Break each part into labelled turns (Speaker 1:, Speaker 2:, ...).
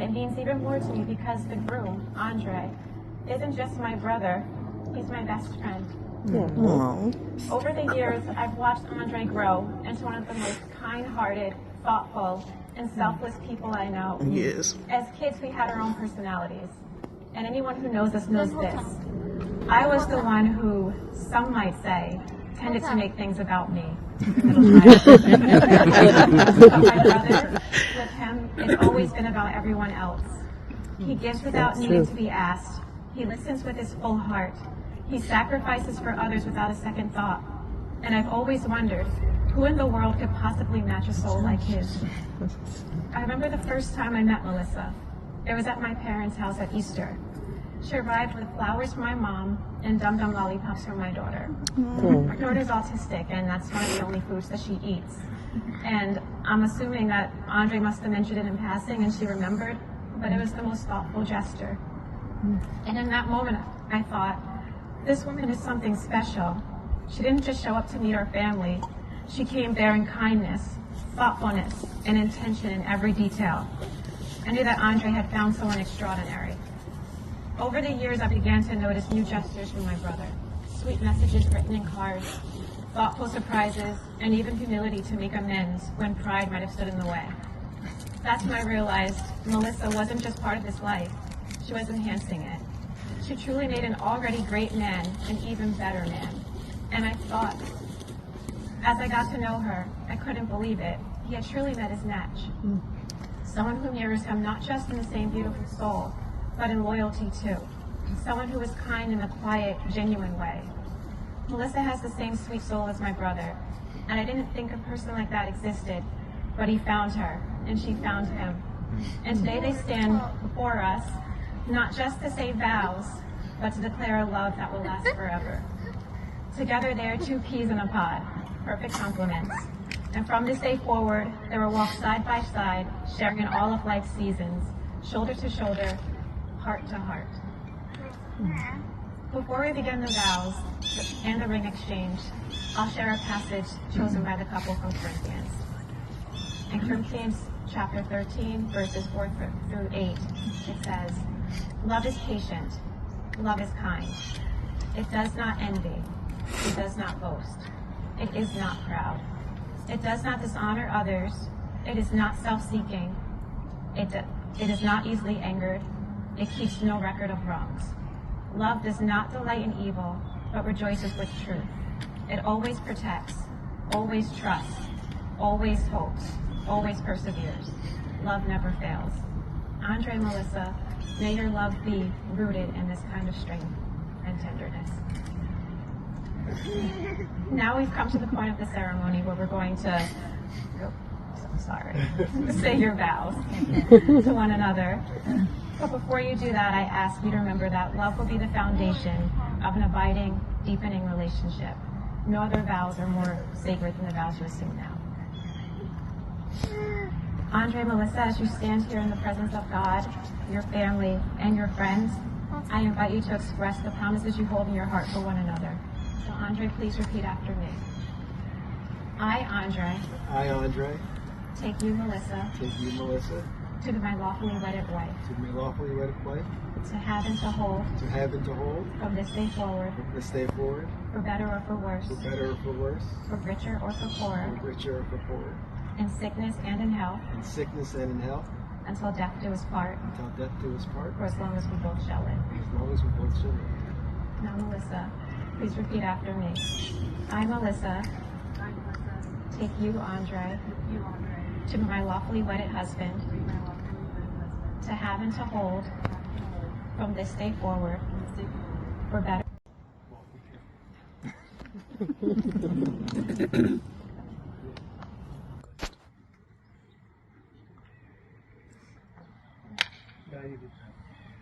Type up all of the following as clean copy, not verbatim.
Speaker 1: it means even more to me because the groom, Andre, isn't just my brother, he's my best friend.
Speaker 2: Aw.
Speaker 1: Over the years, I've watched Andre grow into one of the most kind-hearted, thoughtful, and selfless people I know.
Speaker 2: Yes.
Speaker 1: As kids, we had our own personalities. And anyone who knows us knows this. I was the one who, some might say, tended to make things about me. Middle child. But my brother, with him, it's always been about everyone else. He gives without needing to be asked. He listens with his full heart. He sacrifices for others without a second thought. And I've always wondered, who in the world could possibly match a soul like his? I remember the first time I met Melissa. It was at my parents' house at Easter. She arrived with flowers for my mom and Dum Dum lollipops for my daughter. My daughter's autistic, and that's one of the only foods that she eats. And I'm assuming that Andre must have mentioned it in passing and she remembered, but it was the most thoughtful gesture. And in that moment, I thought, this woman is something special. She didn't just show up to meet our family. She came bearing kindness, thoughtfulness, and intention in every detail. I knew that Andre had found someone extraordinary. Over the years, I began to notice new gestures from my brother. Sweet messages written in cards, thoughtful surprises, and even humility to make amends when pride might have stood in the way. That's when I realized Melissa wasn't just part of his life, she was enhancing it. She truly made an already great man an even better man. And I thought, as I got to know her, I couldn't believe it. He had truly met his match. Someone who mirrors him not just in the same beautiful soul, but in loyalty too. Someone who is kind in a quiet, genuine way. Melissa has the same sweet soul as my brother, and I didn't think a person like that existed, but he found her, and she found him. And today they stand before us, not just to say vows, but to declare a love that will last forever. Together they are two peas in a pod, perfect complements. And from this day forward, they will walk side by side, sharing in all of life's seasons, shoulder to shoulder, heart to heart. Before we begin the vows and the ring exchange, I'll share a passage chosen by the couple from Corinthians. In Corinthians chapter 13, verses 4 through 8, it says, "Love is patient, love is kind. It does not envy, it does not boast, it is not proud. It does not dishonor others, it is not self-seeking, it is not easily angered, it keeps no record of wrongs. Love does not delight in evil, but rejoices with truth. It always protects, always trusts, always hopes, always perseveres. Love never fails." Andre and Melissa, may your love be rooted in this kind of strength and tenderness. Now we've come to the point of the ceremony where we're going to, say your vows to one another. But before you do that, I ask you to remember that love will be the foundation of an abiding, deepening relationship. No other vows are more sacred than the vows you assume now. Andre and Melissa, as you stand here in the presence of God, your family, and your friends, I invite you to express the promises you hold in your heart for one another. So Andre, please repeat after me. I, Andre, take you, Melissa, to be my lawfully wedded wife, to have and to hold, from this day forward, for better or for worse, for richer or for poorer, in sickness and in health, until death do us part, for as long as we both shall live. Now, Melissa, please repeat after me. I, Melissa, take you, Andre, to be my lawfully wedded husband, to have and to hold, from this day forward, for better.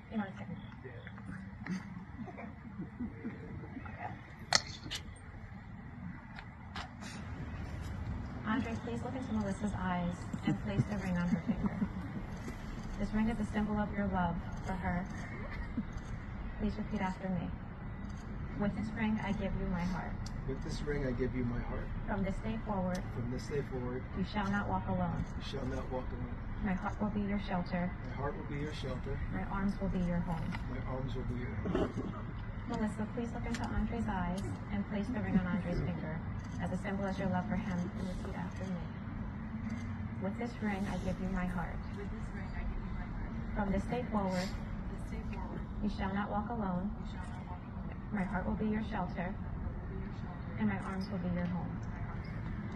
Speaker 1: Hang on a second. Andre, please look into Melissa's eyes and place the ring on her finger. This ring is a symbol of your love for her. Please repeat after me. With this ring, I give you my heart.
Speaker 3: With this ring I give you my heart.
Speaker 1: From this day forward,
Speaker 3: From this day forward,
Speaker 1: you shall not walk alone.
Speaker 3: you shall not walk alone.
Speaker 1: My heart will be your shelter.
Speaker 3: My heart will be your shelter.
Speaker 1: My arms will be your home.
Speaker 3: My arms will be your home.
Speaker 1: Melissa, please look into Andre's eyes and place the ring on Andre's finger as a symbol of your love for him, and repeat after me. With this ring, I give you my heart.
Speaker 4: With this ring, I give you my heart.
Speaker 1: From this day forward,
Speaker 4: This day forward,
Speaker 1: you shall not walk alone.
Speaker 4: you shall not walk alone.
Speaker 1: My heart will be your shelter,
Speaker 4: Be your shelter.
Speaker 1: and my arms will be your home.
Speaker 4: My arms will be your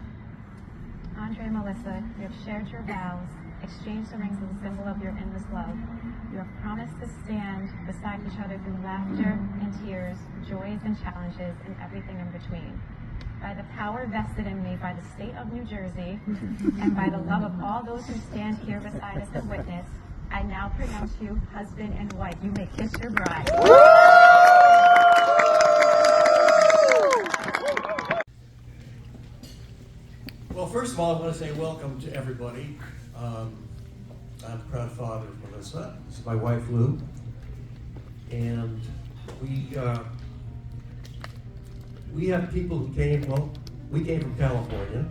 Speaker 4: home.
Speaker 1: Andre and Melissa, you have shared your vows, exchanged the rings as a symbol of your endless love. You have promised to stand beside each other through laughter and tears, joys and challenges, and everything in between. By the power vested in me by the state of New Jersey, and by the love of all those who stand here beside us and witness, I now pronounce you husband and wife. You may kiss your bride.
Speaker 5: Well, first of all, I want to say welcome to everybody. I'm the proud father of Melissa. This is my wife, Lou. And we have people who came, we came from California.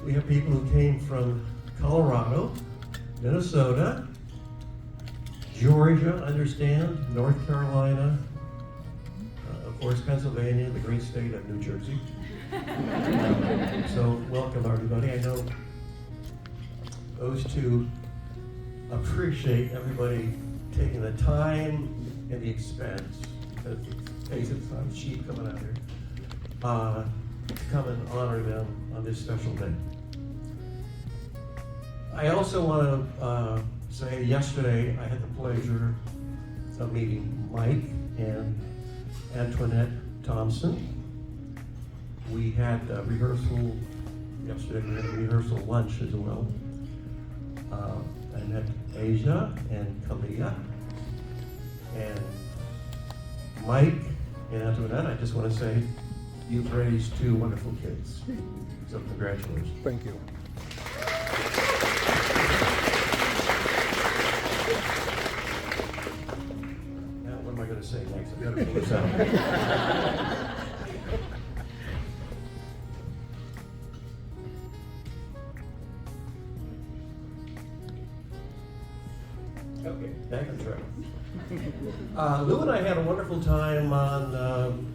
Speaker 5: We have people who came from Colorado, Minnesota, Georgia, understand, North Carolina, of course, Pennsylvania, the great state of New Jersey. So welcome everybody. I know those two appreciate everybody taking the time and the expense, because let's face it, it's not cheap coming out here, to come and honor them on this special day. I also want to say yesterday I had the pleasure of meeting Mike and Antoinette Thompson. We had a rehearsal yesterday. We had a rehearsal lunch as well. I met Asia and Kalia. And Mike and Antoinette, I just want to say you've raised two wonderful kids. So congratulations.
Speaker 3: Thank you.
Speaker 5: Now, what am I going to say next? I've got to pull this out. Okay, back on track. Lou and I had a wonderful time on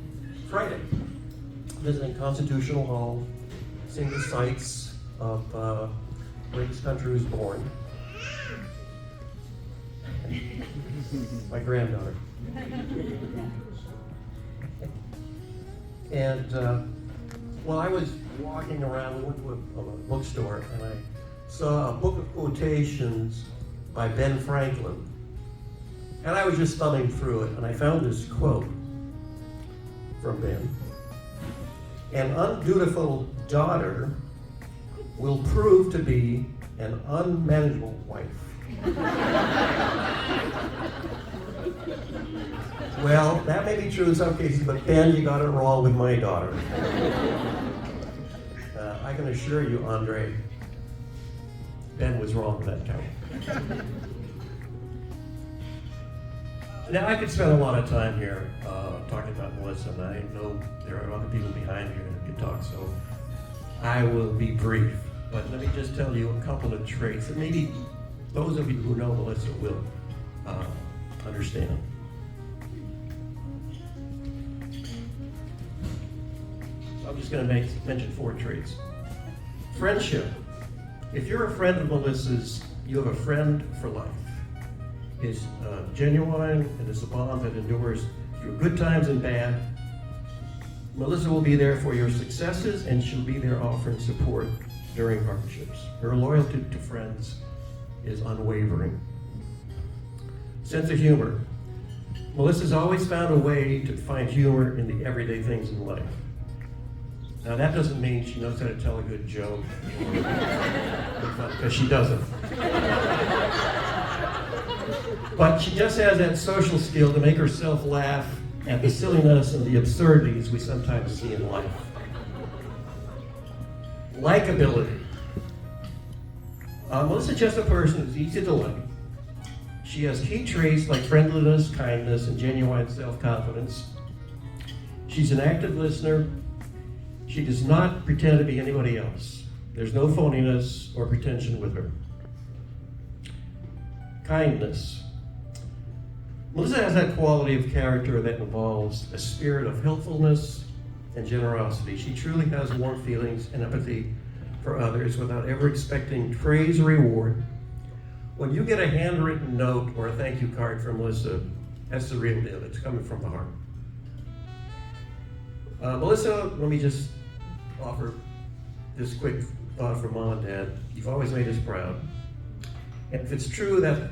Speaker 5: Friday, visiting Constitutional Hall, seeing the sights of where this country was born. My granddaughter. And while I was walking around, we went to a bookstore, and I saw a book of quotations by Ben Franklin. And I was just thumbing through it, and I found this quote from Ben. An undutiful daughter will prove to be an unmanageable wife. Well, that may be true in some cases, but Ben, you got it wrong with my daughter. I can assure you, Andre, Ben was wrong with that count. Now, I could spend a lot of time here talking about Melissa, and I know there are other people behind here that could talk, so I will be brief. But let me just tell you a couple of traits that maybe those of you who know Melissa will understand. So I'm just going to mention four traits. Friendship. If you're a friend of Melissa's, you have a friend for life. It's genuine, and it's a bond that endures through good times and bad. Melissa will be there for your successes, and she'll be there offering support during hardships. Her loyalty to friends is unwavering. Sense of humor. Melissa's always found a way to find humor in the everyday things in life. Now that doesn't mean she knows how to tell a good joke, because she doesn't. But she just has that social skill to make herself laugh at the silliness and the absurdities we sometimes see in life. Likability. Melissa's just a person who's easy to like. She has key traits like friendliness, kindness, and genuine self-confidence. She's an active listener, She does not pretend to be anybody else. There's no phoniness or pretension with her. Kindness. Melissa has that quality of character that involves a spirit of helpfulness and generosity. She truly has warm feelings and empathy for others without ever expecting praise or reward. When you get a handwritten note or a thank you card from Melissa, that's the real deal. It's coming from the heart. Melissa, let me just offer this quick thought from Mom and Dad. You've always made us proud. And if it's true that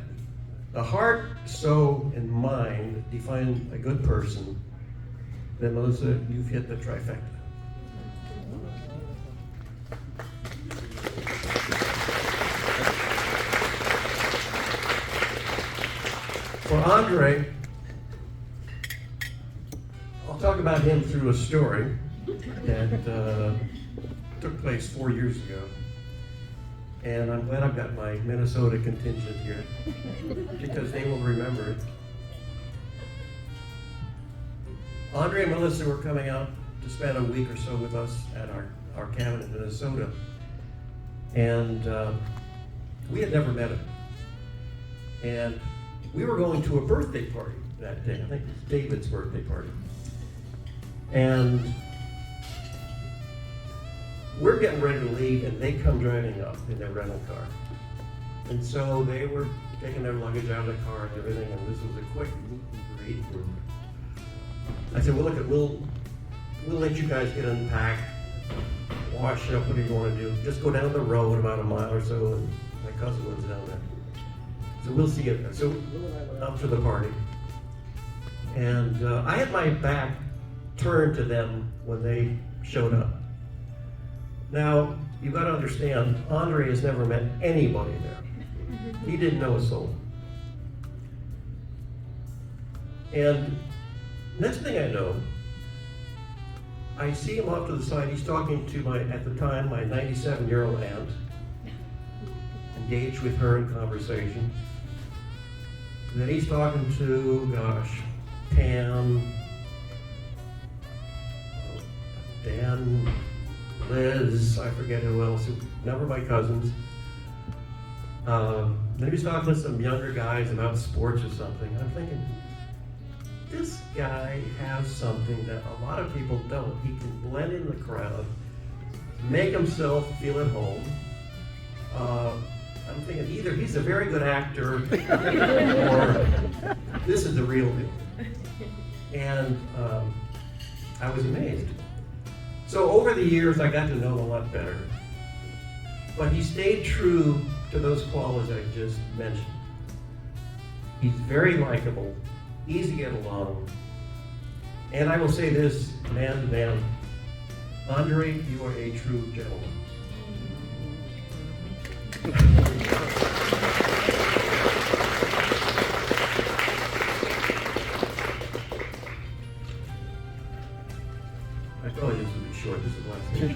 Speaker 5: the heart, soul, and mind define a good person, then Melissa, you've hit the trifecta. For Andre, I'll talk about him through a story that took place 4 years ago. And I'm glad I've got my Minnesota contingent here because they will remember it. Andre and Melissa were coming out to spend a week or so with us at our cabin in Minnesota. And we had never met him. And we were going to a birthday party that day. I think it was David's birthday party. And we're getting ready to leave, and they come driving up in their rental car. And so they were taking their luggage out of the car and everything, and this was a quick meet and greet. I said, well, look, we'll let you guys get unpacked, wash up, what do you want to do? Just go down the road about a mile or so, and my cousin lives down there. So we'll see you. So Lou and I went up to the party, and I had my back turned to them when they showed up. Now, you've got to understand, Andre has never met anybody there. He didn't know a soul. And next thing I know, I see him off to the side. He's talking to at the time, my 97-year-old aunt, engaged with her in conversation. And then he's talking to, Pam, Dan, Liz, I forget who else, a number of my cousins. Then he's talking to some younger guys about sports or something. I'm thinking, this guy has something that a lot of people don't. He can blend in the crowd, make himself feel at home. I'm thinking either he's a very good actor or this is the real deal. And I was amazed. So over the years, I got to know him a lot better. But he stayed true to those qualities I just mentioned. He's very likable, easy to get along. And I will say this, man to man, Andre, you are a true gentleman. I told you this would be short. This is the last thing.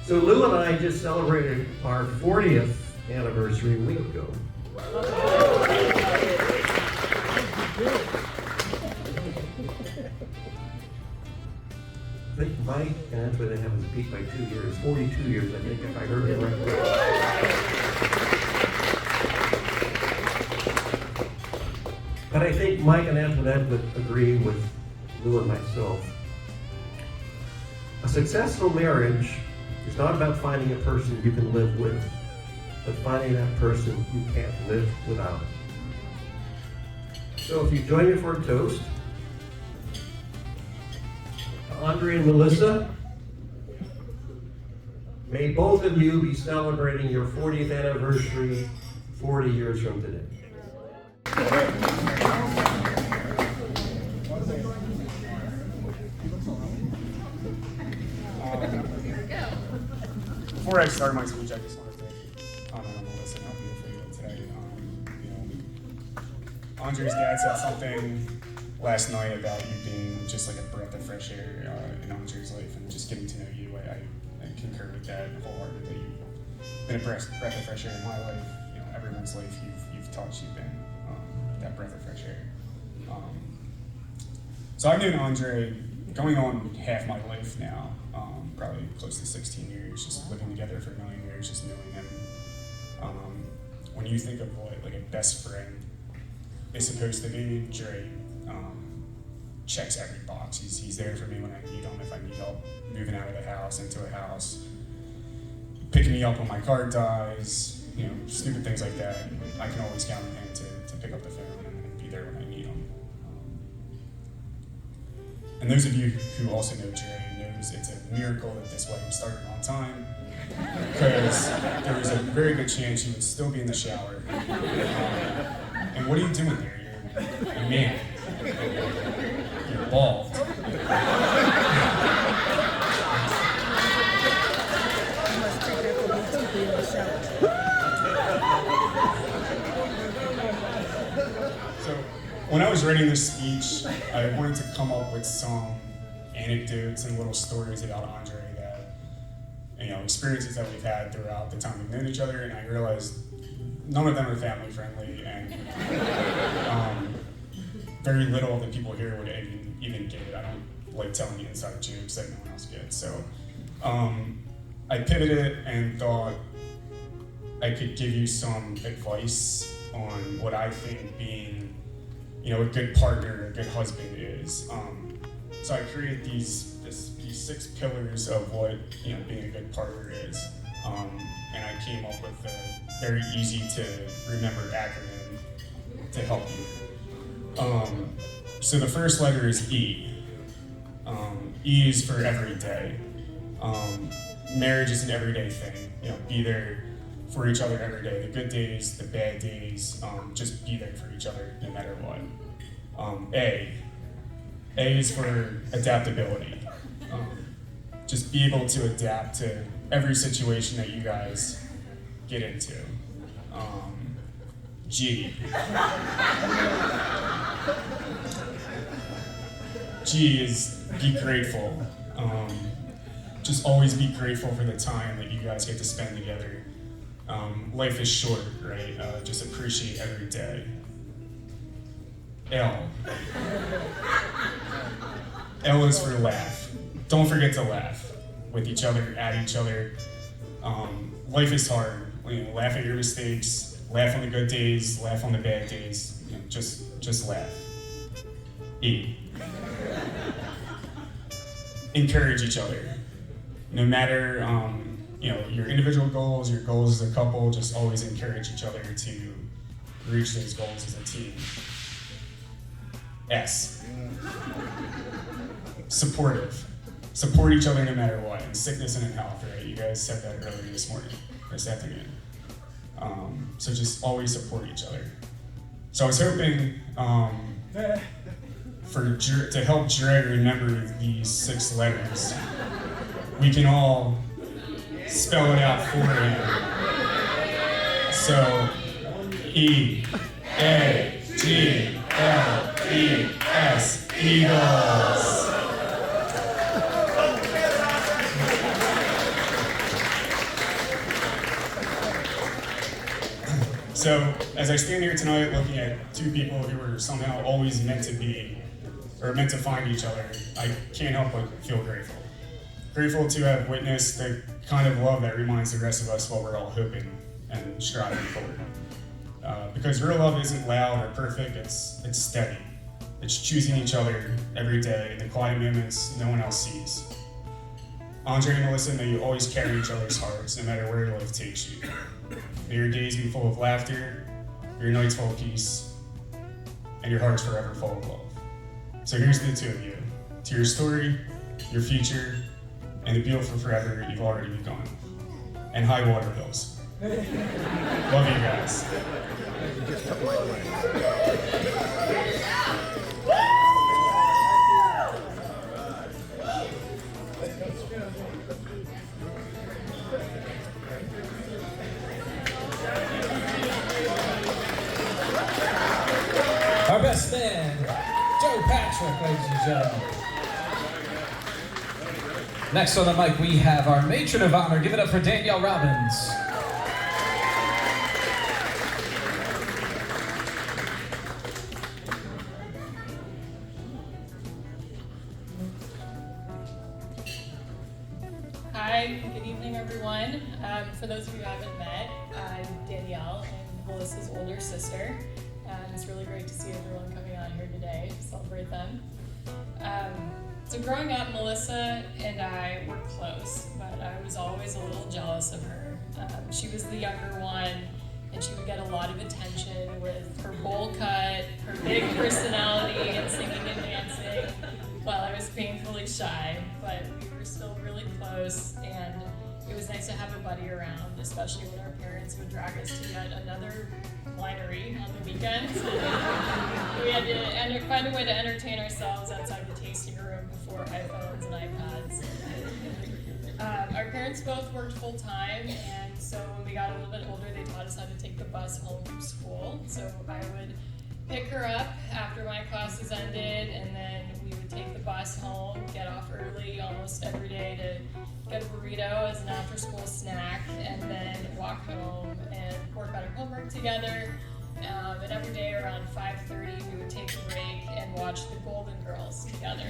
Speaker 5: So Lou and I just celebrated our 40th anniversary a week ago. I think Mike and that's where they have us beat by 2 years, 42 years, I think, if I heard it right. But I think Mike and Antoinette would agree with Lou and myself. A successful marriage is not about finding a person you can live with, but finding that person you can't live without. So if you join me for a toast, Andre and Melissa, may both of you be celebrating your 40th anniversary 40 years from today.
Speaker 6: Before I start my speech, I just wanted to comment on Melissa and how beautiful you look today. Andre's dad said something last night about you being just like a breath of fresh air in Andre's life, and just getting to know you, I concur with that wholeheartedly. You've been a breath of fresh air in my life. Everyone's life you've touched, you've been that breath of fresh air. So I've known Andre going on half my life now, probably close to 16 years, just living together for 9 years, just knowing him. When you think of what like a best friend is supposed to be, Dre checks every box. He's there for me when I need him, if I need help moving out of the house, into a house, picking me up when my car dies, you know, stupid things like that. I can always count on him to pick up the phone and be there when I need him. And those of you who also know Dre knows it's a miracle that this wedding started on time, because there was a very good chance you would still be in the shower. And what are you doing there? You're a man. You're bald. So, when I was writing this speech, I wanted to come up with some anecdotes and little stories about Andre that, you know, experiences that we've had throughout the time we've known each other, and I realized none of them are family friendly, and very little of the people here would even get it. I don't like telling the inside jokes that no one else gets. So I pivoted and thought I could give you some advice on what I think being, you know, a good partner, a good husband is. So I created these 6 pillars of what, you know, being a good partner is. And I came up with a very easy to remember acronym to help you. So the first letter is E. E is for every day. Marriage is an everyday thing. You know, be there for each other every day. The good days, the bad days, just be there for each other no matter what. A is for adaptability. Just be able to adapt to every situation that you guys get into. G. G is be grateful. Just always be grateful for the time that you guys get to spend together. Life is short, right? Just appreciate every day. L. L is for laugh. Don't forget to laugh with each other, at each other. Life is hard. You know, laugh at your mistakes, laugh on the good days, laugh on the bad days. You know, just laugh. E. Encourage each other. No matter you know, your individual goals, your goals as a couple, just always encourage each other to reach those goals as a team. S. Supportive. Support each other no matter what, in sickness and in health, right? You guys said that earlier this afternoon. So just always support each other. So I was hoping to help Dre remember these 6 letters, we can all spell it out for him. So, E, A, G, L, E, S, Eagles. So, as I stand here tonight looking at 2 people who were somehow always meant to be, or meant to find each other, I can't help but feel grateful. Grateful to have witnessed the kind of love that reminds the rest of us what we're all hoping and striving for. Because real love isn't loud or perfect, it's steady. It's choosing each other every day in the quiet moments no one else sees. Andre and Melissa, may you always carry each other's hearts, no matter where life takes you. May your days be full of laughter, your nights full of peace, and your hearts forever full of love. So here's to the 2 of you, to your story, your future, and the beautiful forever you've already begun. And high water bills. Love you guys.
Speaker 7: Our best man, Joe Patrick, ladies and gentlemen. Next on the mic, we have our matron of honor. Give it up for Danielle Robbins.
Speaker 8: Hi, good evening, everyone. For those of you who haven't met, I'm Danielle and Melissa's older sister. It's really great to see everyone coming out here today to celebrate them. So growing up, Melissa and I were close, but I was always a little jealous of her. She was the younger one, and she would get a lot of attention with her bowl cut, her big personality, and singing and dancing, while I was painfully shy. But we were still really close, and it was nice to have a buddy around, especially when our parents would drag us to yet another winery on the weekends. We had to find a way to entertain ourselves outside the tasting room before iPhones and iPads. Our parents both worked full time, and so when we got a little bit older, they taught us how to take the bus home from school. So I would pick her up after my classes ended, and then we would take the bus home, get off early almost every day to get a burrito as an after-school snack, and then walk home and work on our homework together. And every day around 5:30, we would take a break and watch the Golden Girls together.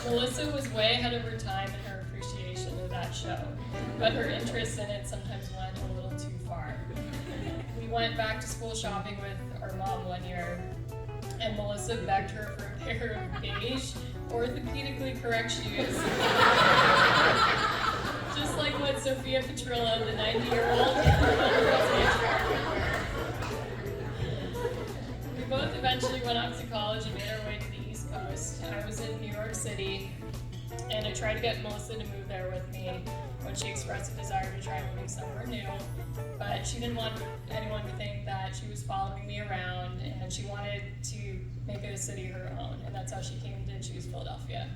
Speaker 8: Melissa was way ahead of her time in her appreciation of that show, but her interest in it sometimes went a little too far. We went back to school shopping with our mom one year, and Melissa begged her for a pair of beige, orthopedically correct shoes. Just like what Sophia Petrillo, the 90-year-old, we both eventually went off to college and made our way to the East Coast. I was in New York City, and I tried to get Melissa to move there with me when she expressed a desire to try moving somewhere new, but she didn't want anyone to think that she was following me around, and she wanted to make it a city her own, and that's how she came to choose Philadelphia.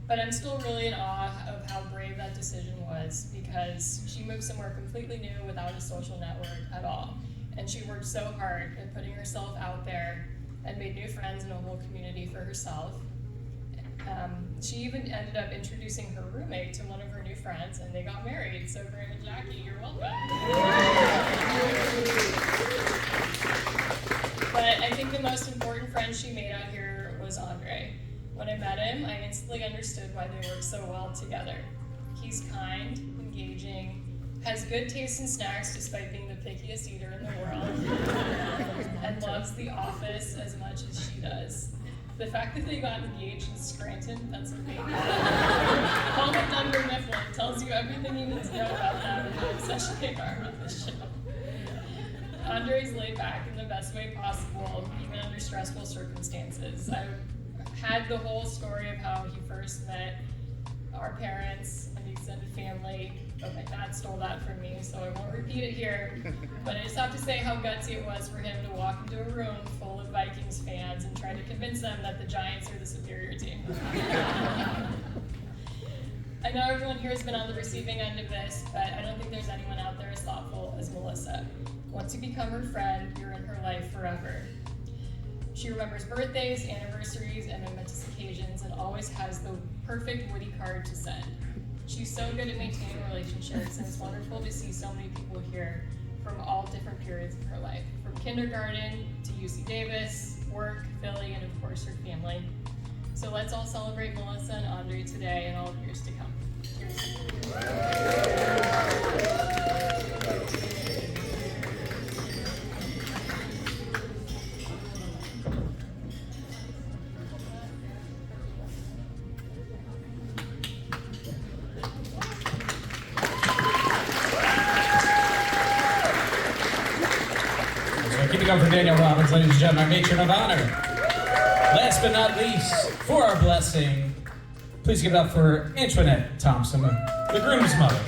Speaker 8: But I'm still really in awe of how brave that decision was, because she moved somewhere completely new without a social network at all. And she worked so hard at putting herself out there and made new friends and a whole community for herself. She even ended up introducing her roommate to one of her new friends, and they got married. So Graham and Jackie, you're welcome. But I think the most important friend she made out here was Andre. When I met him, I instantly understood why they work so well together. He's kind, engaging, has good taste in snacks despite being the pickiest eater in the world, and loves The Office as much as she does. The fact that they got engaged in Scranton, Pennsylvania, home of Dunder Mifflin, tells you everything you need to know about them and how obsessed they are with this show. Andre's laid back in the best way possible, even under stressful circumstances. I had the whole story of how he first met our parents and the extended family, but my dad stole that from me, so I won't repeat it here. But I just have to say how gutsy it was for him to walk into a room full of Vikings fans and try to convince them that the Giants are the superior team. I know everyone here has been on the receiving end of this, but I don't think there's anyone out there as thoughtful as Melissa. Once you become her friend, you're in her life forever. She remembers birthdays, anniversaries, and momentous occasions, and always has the perfect witty card to send. She's so good at maintaining relationships, and it's wonderful to see so many people here from all different periods of her life, from kindergarten to UC Davis, work, Philly, and of course her family. So let's all celebrate Melissa and Andre today and all the years to come. Cheers.
Speaker 7: Keeping up for Danielle Robbins, ladies and gentlemen, our matron of honor. Last but not least, for our blessing, please give it up for Antoinette Thompson, the groom's mother.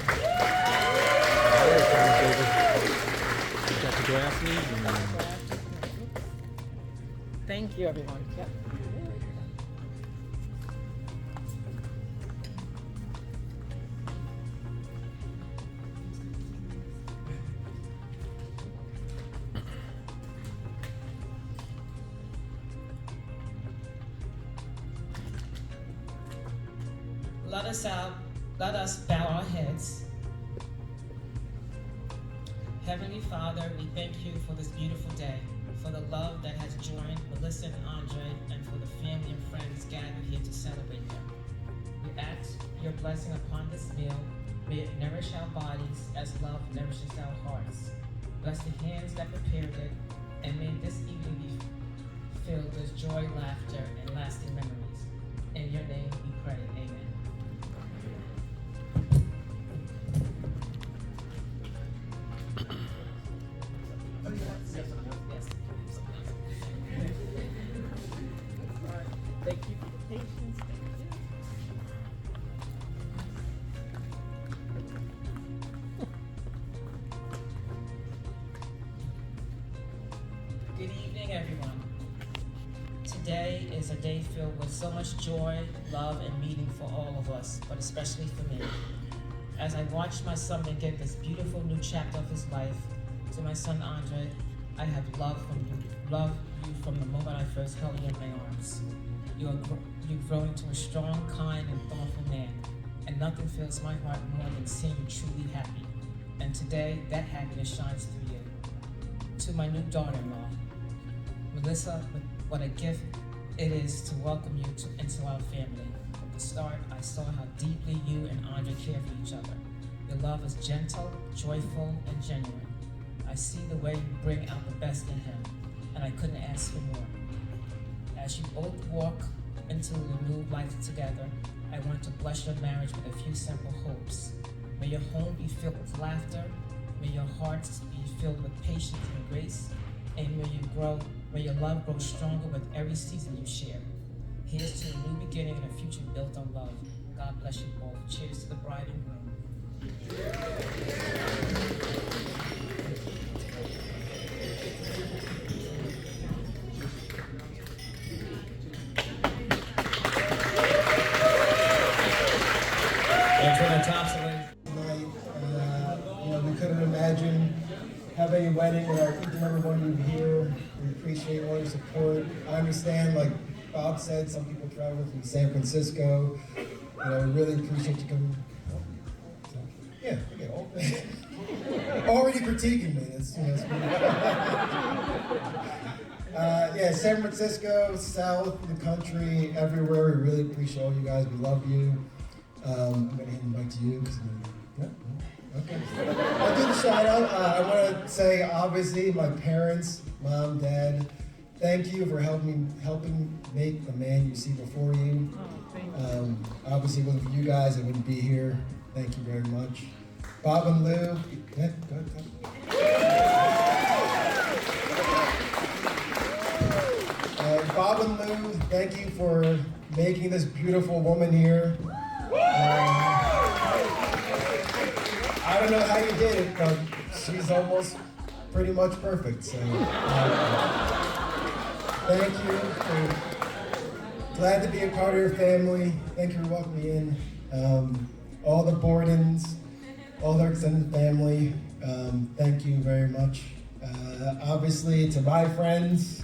Speaker 2: Thank you, everyone. Yep.
Speaker 9: Let us bow our heads. Heavenly Father, we thank you for this beautiful day, for the love that has joined Melissa and Andre, and for the family and friends gathered here to celebrate them. We ask your blessing upon this meal. May it nourish our bodies as love nourishes our hearts. Bless the hands that prepared it, and may this evening be filled with joy, laughter, and lasting memories. In your name we pray, amen. Yes.
Speaker 2: Thank you for the patience. Thank you.
Speaker 9: Good evening, everyone. Today is a day filled with so much joy, love, and meaning for all of us, but especially for me. As I watched my son begin this beautiful new chapter of his life, to my son Andre, I have loved you from the moment I first held you in my arms. You've grown into a strong, kind, and thoughtful man, and nothing fills my heart more than seeing you truly happy. And today, that happiness shines through you. To my new daughter-in-law, Melissa, what a gift it is to welcome you into our family. From the start, I saw how deeply you and Andre care for each other. Your love is gentle, joyful, and genuine. I see the way you bring out the best in him, and I couldn't ask for more. As you both walk into the new life together, I want to bless your marriage with a few simple hopes. May your home be filled with laughter, may your hearts be filled with patience and grace, and may your love grow stronger with every season you share. Here's to a new beginning and a future built on love. God bless you both. Cheers to the bride and groom.
Speaker 7: Antoinette Thompson, ladies.
Speaker 10: Tonight, we couldn't imagine having a wedding without each and every one of you here. We appreciate all your support. I understand, like Bob said, some people travel from San Francisco. We really appreciate you coming. Yeah, already critiquing me. That's San Francisco, south of the country, everywhere. We really appreciate all you guys. We love you. I'm going to hand the mic to you. Okay. I'll do the shout out. I want to say, obviously, my parents, mom, dad, thank you for helping make the man you see before you. Obviously, without you guys, I wouldn't be here. Thank you very much. Bob and Lou. Yeah, go ahead. Bob and Lou, thank you for making this beautiful woman here. I don't know how you did it, but she's almost pretty much perfect. So, thank you. Glad to be a part of your family. Thank you for welcoming me in. All the Bordens, all their extended family, thank you very much. Obviously, to my friends,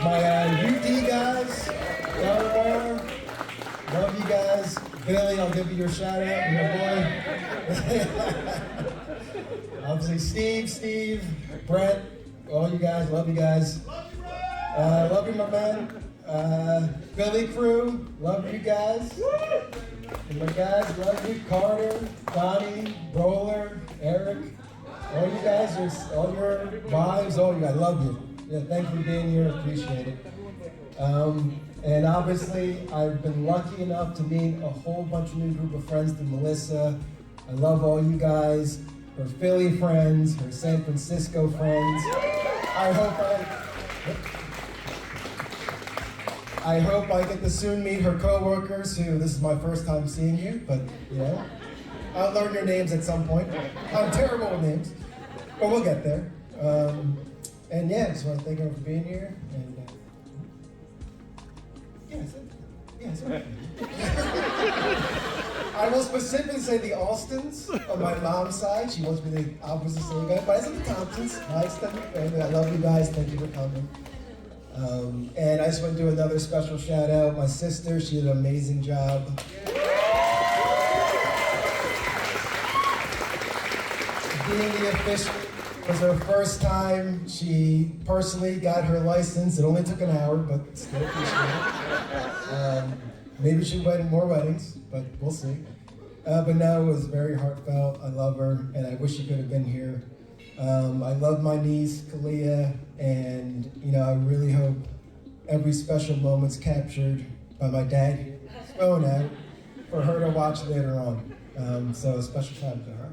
Speaker 10: my UD guys, Delaware, love you guys. Billy, I'll give you your shout out, your boy. Obviously, Steve, Brett, all you guys, love you guys. Love you, my man. Billy crew, love you guys. And my guys, love you. Carter, Donnie, Roller, Eric, all you guys, all your wives, all you guys, love you. Yeah, thank you for being here, appreciate it. And obviously, I've been lucky enough to meet a whole bunch of new group of friends through Melissa. I love all you guys, her Philly friends, her San Francisco friends. I hope I get to soon meet her coworkers who, this is my first time seeing you, but I'll learn your names at some point. I'm terrible with names, but we'll get there. And yeah, just want to thank everyone for being here. And I will specifically say the Austins on my mom's side. She wants me to obviously say that, but I said the Thompsons, my extended family. I love you guys. Thank you for coming. And I just want to do another special shout out. My sister, she did an amazing job. Being the official was her first time. She personally got her license. It only took an hour, but still appreciate it. Maybe she'll wed in more weddings, but we'll see. But no, it was very heartfelt. I love her, and I wish she could have been here. I love my niece, Kalia, and I really hope every special moment's captured by my dad's phone out for her to watch later on. So a special time to her.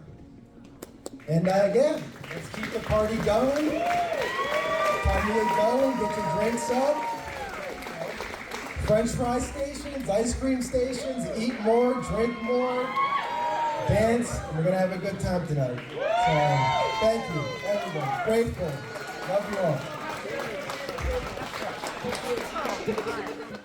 Speaker 10: And yeah, let's keep the party going. Party is going, get your drinks up. French fry stations, ice cream stations, eat more, drink more, dance, and we're gonna have a good time tonight. So thank you, everyone. Grateful. Love you all.